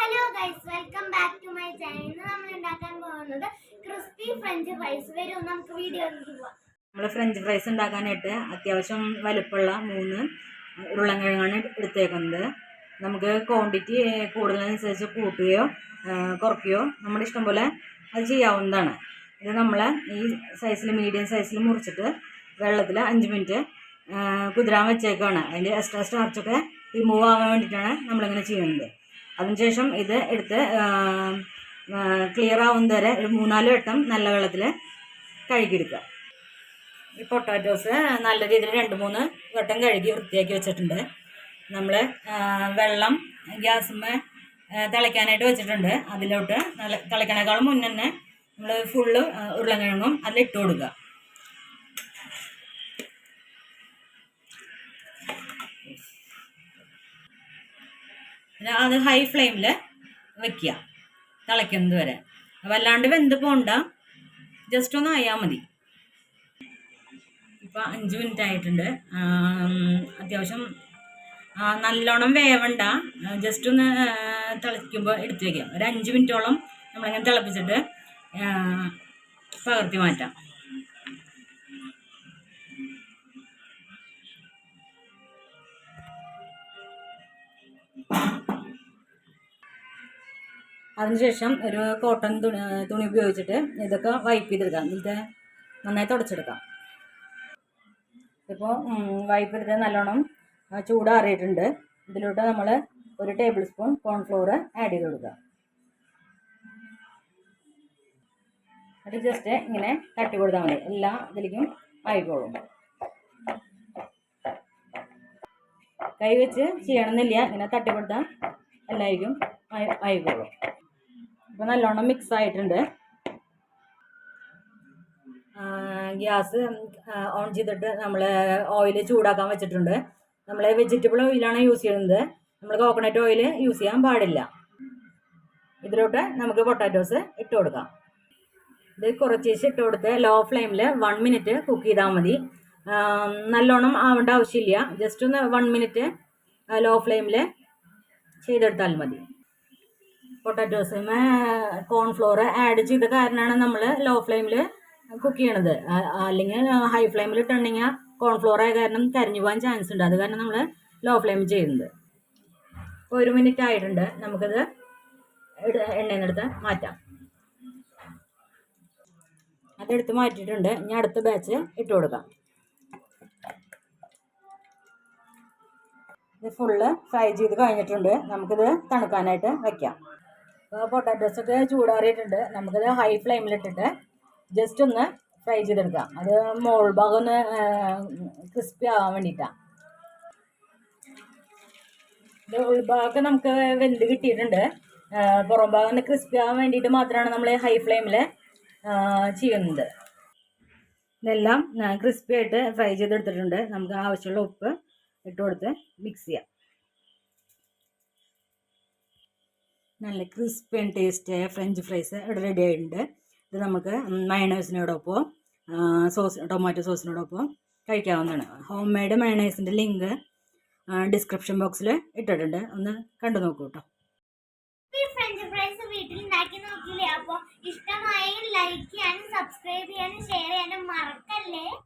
Hello guys, welcome back to my channel. ഇന്ന് നമ്മൾ ഉണ്ടാക്കാൻ പോകുന്നത് ക്രിസ്പി ഫ്രഞ്ച് ഫ്രൈസ്. വരും നമുക്ക് വീഡിയോയിലേക്ക് പോവാം. നമ്മൾ ഫ്രഞ്ച് ഫ്രൈസ് ഉണ്ടാക്കാനായിട്ട് അത്യാവശ്യം വലുപ്പമുള്ള 3 ഉരുളൻകിഴങ്ങാണ് എടുത്തേക്കുന്നത്. നമുക്ക് ക്വാണ്ടിറ്റി കൂടുതലനുസരിച്ച് കൂട്ടുകയോ കുറയ്ക്കുകയോ നമ്മുടെ ഇഷ്ടം പോലെ അത് ചെയ്യാവുന്നതാണ്. ഇത് നമ്മൾ ഈ സൈസിൽ മീഡിയം സൈസിൽ മുറിച്ചിട്ട് വെള്ളത്തിൽ 5 മിനിറ്റ് കുതിരാൻ വെച്ചേക്കാണ്. അതിൻ്റെ എക്സ്ട്രാ സ്റ്റാർച്ചൊക്കെ റിമൂവ് ആകാൻ വേണ്ടിയിട്ടാണ് നമ്മളിങ്ങനെ ചെയ്യുന്നത്. അതിനുശേഷം ഇത് എടുത്ത് ക്ലിയർ ആവുന്നത് വരെ ഒരു 3-4 വട്ടം നല്ല വെള്ളത്തിൽ കഴുകിയെടുക്കുക. ഈ പൊട്ടാറ്റോസ് നല്ല രീതിയിൽ 2-3 വട്ടം കഴുകി വൃത്തിയാക്കി വെച്ചിട്ടുണ്ട്. നമ്മൾ വെള്ളം ഗ്യാസുമ്മേ തിളയ്ക്കാനായിട്ട് വെച്ചിട്ടുണ്ട്. അതിലോട്ട് തിളയ്ക്കണേക്കാളും മുന്നേ തന്നെ നമ്മൾ ഫുള്ള് ഉരുളക്കിഴങ്ങും അതിലിട്ട് കൊടുക്കുക. പിന്നെ അത് ഹൈ ഫ്ലെയിമിൽ വയ്ക്കുക തിളയ്ക്കുന്നത് വരെ. വല്ലാണ്ട് വെന്ത് പോണ്ട, ജസ്റ്റ് ഒന്ന് ആയാൽ മതി. ഇപ്പം 5 മിനിറ്റ് ആയിട്ടുണ്ട്. അത്യാവശ്യം നല്ലോണം വേവണ്ട, ജസ്റ്റ് ഒന്ന് തിളയ്ക്കുമ്പോൾ എടുത്ത് വയ്ക്കാം. ഒരു 5 മിനിറ്റോളം നമ്മളിങ്ങനെ തിളപ്പിച്ചിട്ട് പകർത്തി മാറ്റാം. അതിനുശേഷം ഒരു കോട്ടൺ തുണി ഉപയോഗിച്ചിട്ട് ഇതൊക്കെ വൈപ്പ് ചെയ്തെടുക്കാം. ഇതിൽ നന്നായി തുടച്ചെടുക്കാം. ഇപ്പോൾ വൈപ്പ് ചെയ്തിട്ട് നല്ലോണം ചൂടാറിയിട്ടുണ്ട്. ഇതിലോട്ട് നമ്മൾ 1 ടേബിൾ സ്പൂൺ കോൺഫ്ലോർ ആഡ് ചെയ്ത് കൊടുക്കുക. അത് ജസ്റ്റ് ഇങ്ങനെ തട്ടി കൊടുത്താൽ മതി, എല്ലാ ഇതിലേക്കും ആയിക്കോളും. കൈ വെച്ച് ചെയ്യണമെന്നില്ല, ഇങ്ങനെ തട്ടി കൊടുത്താൽ എല്ലാവർക്കും ആയിക്കോളും. അപ്പോൾ നല്ലോണം മിക്സ് ആയിട്ടുണ്ട്. ഗ്യാസ് ഓൺ ചെയ്തിട്ട് നമ്മൾ ഓയിൽ ചൂടാക്കാൻ വെച്ചിട്ടുണ്ട്. നമ്മൾ വെജിറ്റബിൾ ഓയിലാണ് യൂസ് ചെയ്യുന്നത്. നമ്മൾ കോക്കനട്ട് ഓയിൽ യൂസ് ചെയ്യാൻ പാടില്ല. ഇതിലോട്ട് നമുക്ക് പൊട്ടാറ്റോസ് ഇട്ട് കൊടുക്കാം. ഇത് കുറച്ച് ഇട്ട് കൊടുത്ത് ലോ ഫ്ലെയിമിൽ 1 മിനിറ്റ് കുക്ക് ചെയ്താൽ മതി. നല്ലോണം ആവേണ്ട ആവശ്യമില്ല, ജസ്റ്റ് ഒന്ന് 1 മിനിറ്റ് ലോ ഫ്ലെയിമിൽ ചെയ്തെടുത്താൽ മതി. പൊട്ടാറ്റോസും കോൺഫ്ലോർ ആഡ് ചെയ്ത കാരണമാണ് നമ്മൾ ലോ ഫ്ലെയിമിൽ കുക്ക് ചെയ്യണത്. അല്ലെങ്കിൽ ഹൈ ഫ്ലെയിമിൽ ഇട്ടുണ്ടെങ്കിൽ കോൺഫ്ലോർ ആയ കാരണം കരിഞ്ഞു പോകാൻ ചാൻസ് ഉണ്ട്. അത് കാരണം നമ്മൾ ലോ ഫ്ലെയിമിൽ ചെയ്യുന്നത്. 1 മിനിറ്റ് ആയിട്ടുണ്ട്. നമുക്കത് എണ്ണയിൽ നിന്നെടുത്ത് മാറ്റാം. അതെടുത്ത് മാറ്റിയിട്ടുണ്ട്. ഇനി അടുത്ത ബാച്ച് ഇട്ട് കൊടുക്കാം. ഇത് ഫുള്ള് ഫ്രൈ ചെയ്ത് കഴിഞ്ഞിട്ടുണ്ട്. നമുക്കിത് തണുക്കാനായിട്ട് വയ്ക്കാം. അപ്പോൾ പൊട്ടാറ്റോസൊക്കെ ചൂടാറിയിട്ടുണ്ട്. നമുക്കിത് ഹൈ ഫ്ലെയിമിലിട്ടിട്ട് ജസ്റ്റ് ഒന്ന് ഫ്രൈ ചെയ്തെടുക്കാം. അത് മോൾ ഭാഗം ഒന്ന് ക്രിസ്പി ആവാൻ വേണ്ടിയിട്ടാണ്. ഇത് ഉൾഭാഗമൊക്കെ നമുക്ക് വെന്ത് കിട്ടിയിട്ടുണ്ട്. പുറം ഭാഗം ഒന്ന് ക്രിസ്പി ആവാൻ വേണ്ടിയിട്ട് മാത്രമാണ് നമ്മൾ ഹൈ ഫ്ലെയിമിൽ ചെയ്യുന്നത്. ഇതെല്ലാം ക്രിസ്പി ആയിട്ട് ഫ്രൈ ചെയ്തെടുത്തിട്ടുണ്ട്. നമുക്ക് ആവശ്യമുള്ള ഉപ്പ് ഇട്ട് കൊടുത്ത് മിക്സ് ചെയ്യാം. നല്ല ക്രിസ്പി ആൻഡ് ടേസ്റ്റിയായ ഫ്രഞ്ച് ഫ്രൈസ് ഇവിടെ റെഡി ആയിട്ടുണ്ട്. ഇത് നമുക്ക് മയണൈസിനോടൊപ്പം ടൊമാറ്റോ സോസിനോടൊപ്പം കഴിക്കാവുന്നതാണ്. ഹോം മെയ്ഡ് മയണൈസിൻ്റെ ലിങ്ക് ഡിസ്ക്രിപ്ഷൻ ബോക്സിൽ ഇട്ടിട്ടുണ്ട്. ഒന്ന് കണ്ടു നോക്കൂ കേട്ടോ. ഫ്രഞ്ച് ഫ്രൈസ് വീട്ടിൽ ഉണ്ടാക്കി നോക്കിയില്ലേ? അപ്പോൾ ഇഷ്ടമായെങ്കിൽ ലൈക്ക് ചെയ്യാനും സബ്സ്ക്രൈബ് ചെയ്യാനും ഷെയർ ചെയ്യാനും മറക്കല്ലേ.